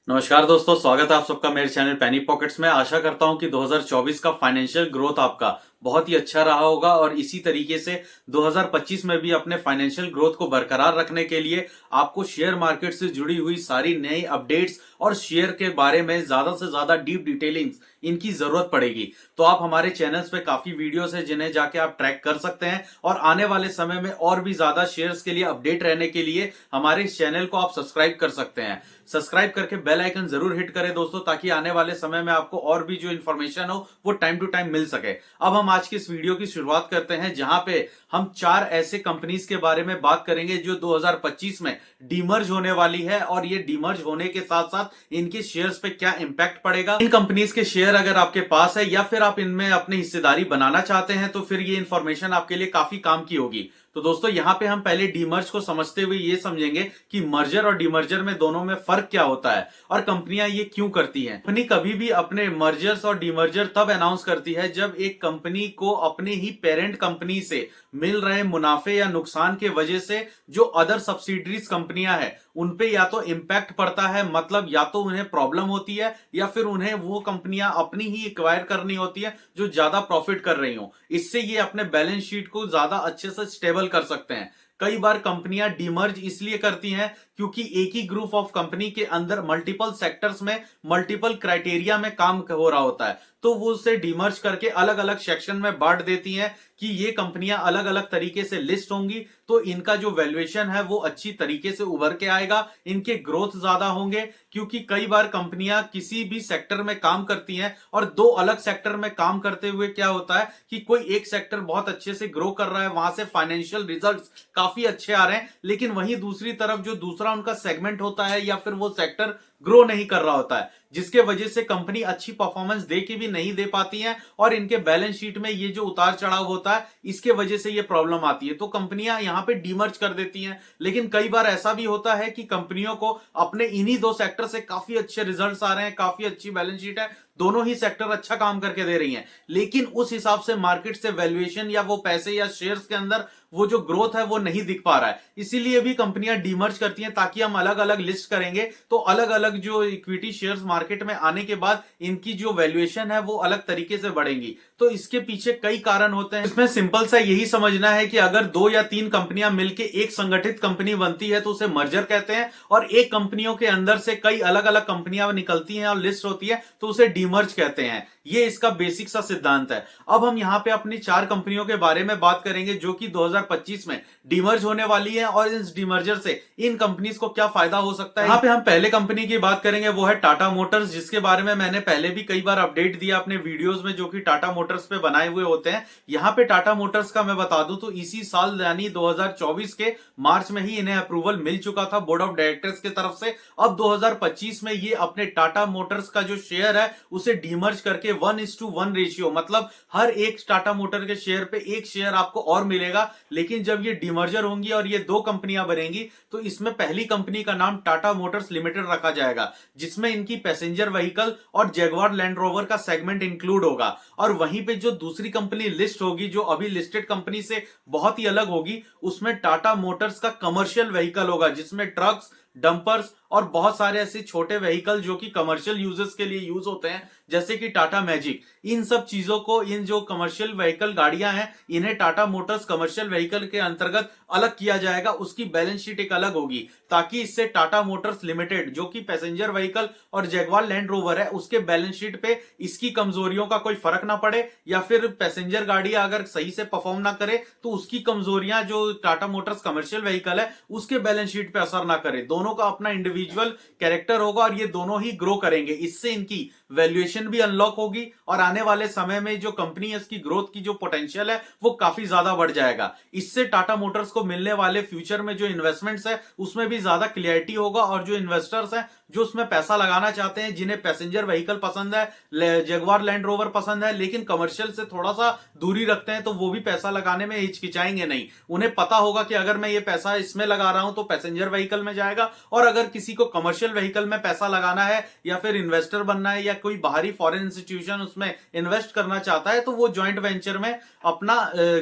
नमस्कार दोस्तों, स्वागत है आप सबका मेरे चैनल पैनी पॉकेट्स में। आशा करता हूं कि 2024 का फाइनेंशियल ग्रोथ आपका बहुत ही अच्छा रहा होगा और इसी तरीके से 2025 में भी अपने फाइनेंशियल ग्रोथ को बरकरार रखने के लिए आपको शेयर मार्केट से जुड़ी हुई सारी नई अपडेट्स और शेयर के बारे में ज्यादा से ज्यादा डीप डिटेलिंग्स इनकी जरूरत पड़ेगी। तो आप हमारे चैनल्स पे काफी वीडियोस है जिन्हें जाके आप ट्रैक कर सकते हैं और आने वाले समय में और भी ज्यादा शेयर्स के लिए अपडेट रहने के लिए हमारे इस चैनल को आप सब्सक्राइब कर सकते हैं। सब्सक्राइब करके बेल आइकन जरूर हिट करें दोस्तों, ताकि आने वाले समय में आपको और भी जो इन्फॉर्मेशन हो वो टाइम टू टाइम मिल सके। अब हम आज की इस वीडियो की शुरुआत करते हैं, जहां पे हम 4 ऐसे कंपनीज के बारे में बात करेंगे जो 2025 में डीमर्ज होने वाली है और ये डीमर्ज होने के साथ साथ इनके शेयर्स पे क्या इंपैक्ट पड़ेगा। इन कंपनीज के शेयर अगर आपके पास है या फिर आप इनमें अपनी हिस्सेदारी बनाना चाहते हैं तो फिर ये इंफॉर्मेशन आपके लिए काफी काम की होगी। तो दोस्तों यहां पे हम पहले डीमर्ज को समझते हुए ये समझेंगे कि मर्जर और डीमर्जर में दोनों में फर्क क्या होता है और कंपनियां ये क्यों करती हैं। कंपनी कभी भी अपने मर्जर्स और डीमर्जर तब अनाउंस करती है जब एक कंपनी को अपने ही पेरेंट कंपनी से मिल रहे मुनाफे या नुकसान के वजह से जो अदर सब्सिडरीज कंपनियां हैं उनपे या तो इंपैक्ट पड़ता है, मतलब या तो उन्हें प्रॉब्लम होती है या फिर उन्हें वो कंपनियां अपनी ही एक्वायर करनी होती है जो ज्यादा प्रॉफिट कर रही हो। इससे ये अपने बैलेंस शीट को ज्यादा अच्छे से स्टेबल कर सकते हैं। कई बार कंपनियां डीमर्ज इसलिए करती हैं क्योंकि एक ही ग्रुप ऑफ कंपनी के अंदर मल्टीपल सेक्टर्स में मल्टीपल क्राइटेरिया में काम हो रहा होता है, तो वो उसे डीमर्ज करके अलग अलग सेक्शन में बांट देती हैं कि ये कंपनियां अलग अलग तरीके से लिस्ट होंगी तो इनका जो वैल्यूएशन है वो अच्छी तरीके से उभर के आएगा, इनके ग्रोथ ज्यादा होंगे। क्योंकि कई बार कंपनियां किसी भी सेक्टर में काम करती हैं और दो अलग सेक्टर में काम करते हुए क्या होता है कि कोई एक सेक्टर बहुत अच्छे से ग्रो कर रहा है, वहां से फाइनेंशियल रिजल्ट्स काफी अच्छे आ रहे हैं, लेकिन वहीं दूसरी तरफ जो दूसरा उनका सेगमेंट होता है या फिर वो सेक्टर ग्रो नहीं कर रहा होता है, जिसके वजह से कंपनी अच्छी परफॉर्मेंस दे के भी नहीं दे पाती है और इनके बैलेंस शीट में ये जो उतार चढ़ाव होता है इसके वजह से ये प्रॉब्लम आती है। तो कंपनियां यहां पे डीमर्ज कर देती हैं। लेकिन कई बार ऐसा भी होता है कि कंपनियों को अपने इन्हीं दो सेक्टर से काफी अच्छे रिजल्ट्स आ रहे हैं, काफी अच्छी बैलेंस शीट है, दोनों ही सेक्टर अच्छा काम करके दे रही हैं, लेकिन उस हिसाब से मार्केट से वैल्यूएशन या वो पैसे या शेयर्स के अंदर वो जो ग्रोथ है वो नहीं दिख पा रहा है। इसीलिए भी कंपनियां डीमर्ज करती हैं ताकि हम अलग अलग लिस्ट करेंगे तो अलग अलग जो इक्विटी शेयर्स मार्केट में आने के बाद इनकी जो वैल्यूएशन है वो अलग तरीके से बढ़ेंगी। तो इसके पीछे कई कारण होते हैं। इसमें सिंपल सा यही समझना है कि अगर 2 या 3 कंपनियां मिलकर एक संगठित कंपनी बनती है तो उसे मर्जर कहते हैं, और एक कंपनियों के अंदर से कई अलग अलग कंपनियां निकलती हैं और लिस्ट होती है तो उसे डीमर्ज कहते हैं। ये इसका बेसिक सा सिद्धांत है। अब हम यहां पे अपनी 4 कंपनियों के बारे में बात करेंगे जो कि 2025 में डीमर्ज होने वाली है और इस डीमर्जर से इन कंपनीज को क्या फायदा हो सकता है। यहां पे हम पहले कंपनी की बात करेंगे, वो है टाटा मोटर्स, जिसके बारे में मैंने पहले भी कई बार अपडेट दिया अपने वीडियोस में जो कि टाटा मोटर्स पे बनाए हुए होते हैं। यहां पे टाटा मोटर्स का मैं बता दूं तो इसी साल यानी 2024 के मार्च में ही इन्हें अप्रूवल मिल चुका था बोर्ड ऑफ डायरेक्टर्स की तरफ से। अब 2025 में ये अपने टाटा मोटर्स का जो शेयर है उसे डीमर्ज करके 1:1 रेशियो, मतलब हर एक टाटा मोटर के शेयर पे एक शेयर आपको और मिलेगा। लेकिन जब ये डीमर्जर होंगी और ये 2 कंपनियां बनेंगी तो इसमें पहली कंपनी का नाम टाटा मोटर्स लिमिटेड रखा जाएगा, जिसमें इनकी पैसेंजर व्हीकल और जैगवार लैंड रोवर का सेगमेंट इंक्लूड होगा। और वहीं पे जो दूसरी कंपनी लिस्ट होगी जो अभी लिस्टेड कंपनी से बहुत ही अलग होगी, उसमें टाटा मोटर्स का कमर्शियल व्हीकल होगा, जिसमें ट्रक्स, डंपर्स और बहुत सारे ऐसे छोटे व्हीकल जो कि कमर्शियल यूजर्स के लिए यूज होते हैं, जैसे कि टाटा मैजिक। इन सब चीजों को, इन जो कमर्शियल व्हीकल गाड़ियां हैं, इन्हें टाटा मोटर्स कमर्शियल व्हीकल के अंतर्गत अलग किया जाएगा, उसकी बैलेंस शीट एक अलग होगी, ताकि इससे टाटा मोटर्स लिमिटेड जो कि पैसेंजर व्हीकल और जैगवार लैंड रोवर है उसके बैलेंस शीट पे इसकी कमजोरियों का कोई फर्क ना पड़े, या फिर पैसेंजर गाड़ी अगर सही से परफॉर्म ना करे तो उसकी कमजोरियां जो टाटा मोटर्स कमर्शियल व्हीकल है उसके बैलेंस शीट पे असर ना करे। दोनों का अपना इंडिविजुअल कैरेक्टर होगा और ये दोनों ही ग्रो करेंगे। इससे इनकी वैल्यूएशन भी अनलॉक होगी और आने वाले समय में जो कंपनी है उसकी ग्रोथ की जो पोटेंशियल है वो काफी ज्यादा बढ़ जाएगा। इससे टाटा मोटर्स को मिलने वाले फ्यूचर में जो इन्वेस्टमेंट्स है उसमें भी ज्यादा क्लियरिटी होगा, और जो इन्वेस्टर्स हैं जो उसमें पैसा लगाना चाहते हैं, जिन्हें पैसेंजर व्हीकल पसंद है, जगुआर लैंड रोवर पसंद है, लेकिन कमर्शियल से थोड़ा सा दूरी रखते हैं, तो वो भी पैसा लगाने में हिचकिचाएंगे नहीं। उन्हें पता होगा कि अगर मैं ये पैसा इसमें लगा रहा हूं तो पैसेंजर व्हीकल में जाएगा, और अगर किसी किसी को कमर्शियल व्हीकल में पैसा लगाना है या फिर इन्वेस्टर बनना है या कोई बाहरी फॉरेन इंस्टीट्यूशन उसमें इन्वेस्ट करना चाहता है तो वो जॉइंट वेंचर में अपना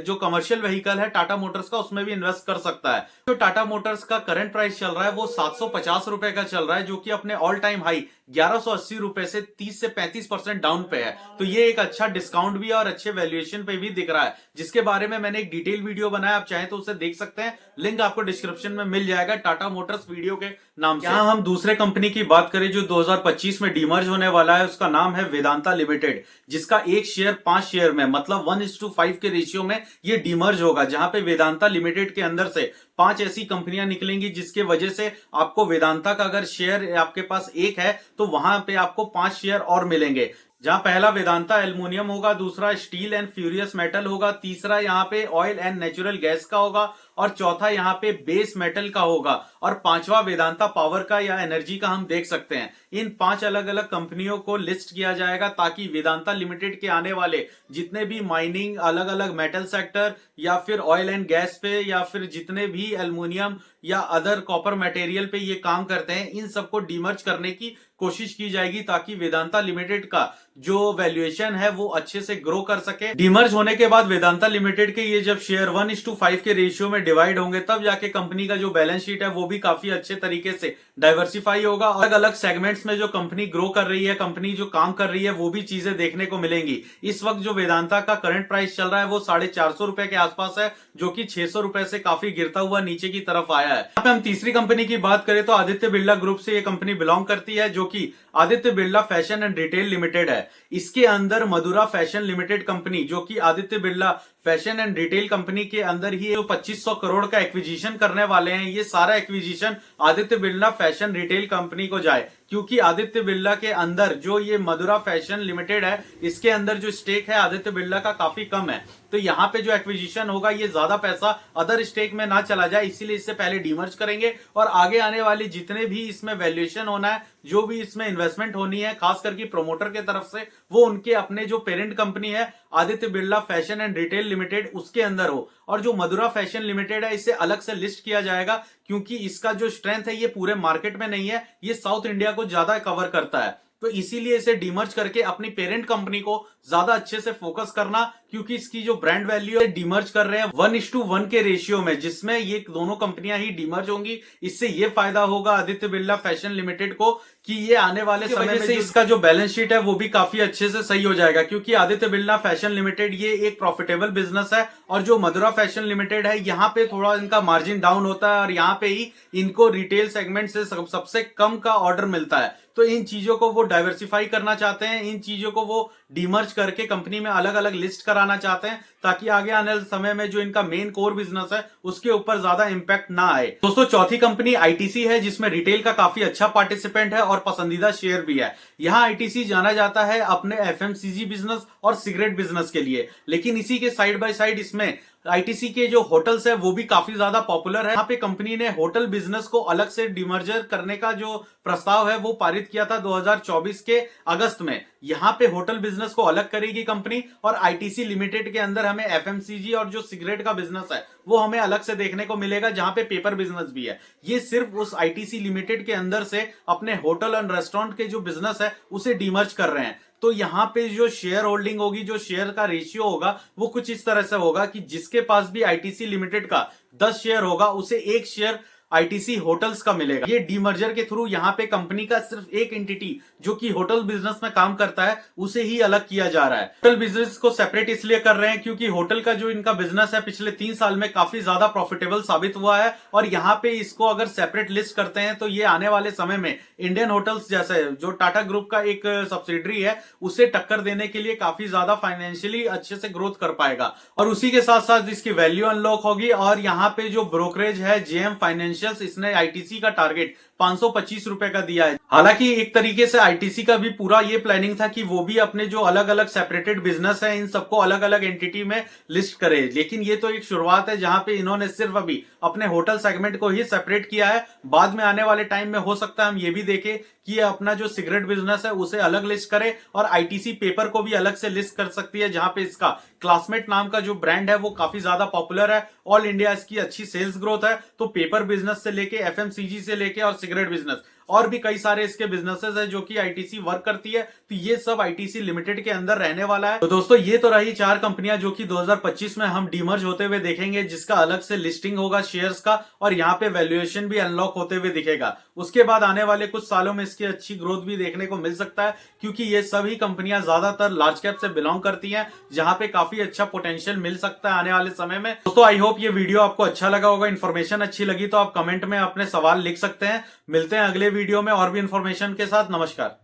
जो कमर्शियल व्हीकल है टाटा मोटर्स का उसमें भी इन्वेस्ट कर सकता है। तो टाटा मोटर्स का करंट प्राइस चल रहा है वो 750 रुपए का चल रहा है, जो कि अपने ऑल टाइम हाई 1180 रुपए से 30 से 35% डाउन पे है। तो ये एक अच्छा डिस्काउंट भी है और अच्छे वैल्यूएशन पे भी दिख रहा है, जिसके बारे में मैंने एक डिटेल वीडियो बनाया, आप चाहें तो उसे देख सकते हैं, लिंक आपको डिस्क्रिप्शन में मिल जाएगा टाटा मोटर्स वीडियो के नाम से। यहाँ हम दूसरे कंपनी की बात करें जो 2025 में डीमर्ज होने वाला है, उसका नाम है वेदांता लिमिटेड, जिसका एक शेयर 5 शेयर में मतलब 1:5 के रेशियो में ये डीमर्ज होगा, जहां पे वेदांता लिमिटेड के अंदर से 5 ऐसी कंपनियां निकलेंगी जिसके वजह से आपको वेदांता का अगर शेयर आपके पास एक है तो वहां पे आपको 5 शेयर और मिलेंगे, जहां पहला वेदांता एल्युमिनियम होगा, दूसरा स्टील एंड फ्यूरियस मेटल होगा, तीसरा यहाँ पे ऑयल एंड नेचुरल गैस का होगा और चौथा यहाँ पे बेस मेटल का होगा और पांचवा वेदांता पावर का या एनर्जी का हम देख सकते हैं। इन 5 अलग अलग कंपनियों को लिस्ट किया जाएगा ताकि वेदांता लिमिटेड के आने वाले जितने भी माइनिंग अलग अलग मेटल सेक्टर या फिर ऑयल एंड गैस पे या फिर जितने भी एल्युमिनियम या अदर कॉपर मटेरियल पे ये काम करते हैं, इन सबको डीमर्ज करने की कोशिश की जाएगी ताकि वेदांता लिमिटेड का जो वैल्यूएशन है वो अच्छे से ग्रो कर सके। डीमर्ज होने के बाद वेदांता लिमिटेड के ये जब शेयर 1:5 के रेशियो में डिवाइड होंगे तब जाके कंपनी का जो बैलेंस शीट है वो भी काफी अच्छे तरीके से डाइवर्सिफाई होगा। अलग अलग सेगमेंट्स में जो कंपनी ग्रो कर रही है, कंपनी जो काम कर रही है, वो भी चीजें देखने को मिलेंगी। इस वक्त जो वेदांता का करंट प्राइस चल रहा है वो 450 रुपए के आसपास है, जो कि 600 रुपए से काफी गिरता हुआ नीचे की तरफ आया है। यहाँ पे हम तीसरी कंपनी की बात करें तो आदित्य बिरला ग्रुप से ये कंपनी बिलोंग करती है, जो कि Aditya Birla fashion and retail limited है। इसके अंदर मधुरा फैशन लिमिटेड कंपनी, जो कि Aditya Birla fashion and retail company के अंदर ही जो 2500 करोड़ का एक्विजिशन करने वाले हैं, ये सारा acquisition Aditya Birla fashion retail company को जाए, क्योंकि आदित्य बिरला के अंदर जो ये मधुरा फैशन लिमिटेड है इसके अंदर जो स्टेक है आदित्य बिरला का काफी कम है। तो यहाँ पे जो एक्विजिशन होगा ये ज्यादा पैसा अदर स्टेक में ना चला जाए, इसीलिए इससे पहले डीमर्ज करेंगे और आगे आने वाली जितने भी इसमें वैल्यूएशन होना है, जो भी इसमें इन्वेस्टमेंट होनी है खास करके प्रोमोटर के तरफ से, वो उनके अपने जो पेरेंट कंपनी है Aditya Birla fashion and retail limited उसके अंदर हो। और जो मधुरा फैशन लिमिटेड है इसे अलग से लिस्ट किया जाएगा, क्योंकि इसका जो स्ट्रेंथ है ये पूरे मार्केट में नहीं है, ये साउथ इंडिया को ज्यादा कवर करता है। तो इसीलिए इसे डीमर्ज करके अपनी पेरेंट कंपनी को ज्यादा अच्छे से फोकस करना, क्योंकि इसकी जो ब्रांड वैल्यू है डीमर्ज कर रहे हैं 1:1 के रेशियो में, जिसमें ये दोनों कंपनियां ही डीमर्ज होंगी। इससे ये फायदा होगा आदित्य बिरला फैशन लिमिटेड को कि ये आने वाले समय में इसका जो बैलेंस शीट है वो भी काफी अच्छे से सही हो जाएगा, क्योंकि आदित्य बिरला फैशन लिमिटेड ये एक प्रॉफिटेबल बिजनेस है और जो मधुरा फैशन लिमिटेड है यहाँ पे थोड़ा इनका मार्जिन डाउन होता है और यहाँ पे ही इनको रिटेल सेगमेंट से सबसे कम का ऑर्डर मिलता है। तो इन चीजों को वो डाइवर्सिफाई करना चाहते हैं, इन चीजों को वो डीमर्ज करके कंपनी में अलग अलग लिस्ट कराना चाहते हैं, ताकि आगे आने वाले समय में जो इनका मेन कोर बिजनेस है उसके ऊपर ज्यादा इंपैक्ट ना आए। दोस्तों चौथी कंपनी आईटीसी है, जिसमें रिटेल का काफी अच्छा पार्टिसिपेंट है और पसंदीदा शेयर भी है। यहाँ आईटीसी जाना जाता है अपने एफएमसीजी बिजनेस और सिगरेट बिजनेस के लिए, लेकिन इसी के साइड बाय साइड इसमें आईटीसी के जो होटल्स है वो भी काफी ज्यादा पॉपुलर है। यहाँ पे कंपनी ने होटल बिजनेस को अलग से डिमर्जर करने का जो प्रस्ताव है वो पारित किया था 2024 के अगस्त में। यहाँ पे होटल बिजनेस को अलग करेगी कंपनी और आईटीसी लिमिटेड के अंदर हमें एफएमसीजी और जो सिगरेट का बिजनेस है वो हमें अलग से देखने को मिलेगा, जहां पे पेपर बिजनेस भी है। ये सिर्फ उस आईटीसी लिमिटेड के अंदर से अपने होटल एंड रेस्टोरेंट के जो बिजनेस है उसे डिमर्ज कर रहे हैं। तो यहाँ पे जो शेयर होल्डिंग होगी, जो शेयर का रेशियो होगा वो कुछ इस तरह से होगा कि जिसके पास भी आईटीसी लिमिटेड का 10 शेयर होगा उसे 1 शेयर आईटीसी होटल्स का मिलेगा। ये डीमर्जर के थ्रू यहाँ पे कंपनी का सिर्फ एक एंटिटी जो कि होटल बिजनेस में काम करता है उसे ही अलग किया जा रहा है। होटल बिजनेस को सेपरेट इसलिए कर रहे हैं क्योंकि होटल का जो इनका बिजनेस है पिछले 3 साल में काफी ज्यादा प्रॉफिटेबल साबित हुआ है और यहाँ पे इसको अगर सेपरेट लिस्ट करते हैं तो ये आने वाले समय में इंडियन होटल्स जैसे जो टाटा ग्रुप का एक सब्सिडरी है उसे टक्कर देने के लिए काफी ज्यादा फाइनेंशियली अच्छे से ग्रोथ कर पाएगा और उसी के साथ साथ इसकी वैल्यू अनलॉक होगी। और यहाँ पे जो ब्रोकरेज है जेएम फाइनेंशियल, इसने आईटीसी का टारगेट 525 रुपए का दिया है। हालांकि एक तरीके से आईटीसी का भी पूरा ये प्लानिंग था कि वो भी अपने जो अलग अलग सेपरेटेड बिजनेस है इन सबको अलग अलग एंटिटी में लिस्ट करे, लेकिन ये तो एक शुरुआत है जहां पे इन्होंने सिर्फ अभी अपने होटल सेगमेंट को ही सेपरेट किया है। बाद में आने वाले टाइम में हो सकता है हम ये भी देखें कि ये अपना जो सिगरेट बिजनेस है उसे अलग लिस्ट करे और आईटीसी पेपर को भी अलग से लिस्ट कर सकती है, जहां पे इसका क्लासमेट नाम का जो ब्रांड है वो काफी ज्यादा पॉपुलर है। ऑल इंडिया इसकी अच्छी सेल्स ग्रोथ है। तो पेपर बिजनेस से लेके एफएमसीजी से लेके और सिगरेट बिजनेस और भी कई सारे इसके बिजनेसेस है जो कि आईटीसी वर्क करती है, तो ये सब आईटीसी लिमिटेड के अंदर रहने वाला है। तो दोस्तों ये तो रही 4 कंपनियां जो कि 2025 में हम डीमर्ज होते हुए देखेंगे, जिसका अलग से लिस्टिंग होगा शेयर्स का, और यहाँ पे वैल्यूएशन भी अनलॉक होते हुए दिखेगा। उसके बाद आने वाले कुछ सालों में इसकी अच्छी ग्रोथ भी देखने को मिल सकता है, क्योंकि ये सभी कंपनियां ज्यादातर लार्ज कैप से बिलोंग करती हैं, जहां पे काफी अच्छा पोटेंशियल मिल सकता है आने वाले समय में। दोस्तों आई होप ये वीडियो आपको अच्छा लगा होगा, इन्फॉर्मेशन अच्छी लगी तो आप कमेंट में अपने सवाल लिख सकते हैं। मिलते हैं अगले वीडियो में और भी इन्फॉर्मेशन के साथ। नमस्कार।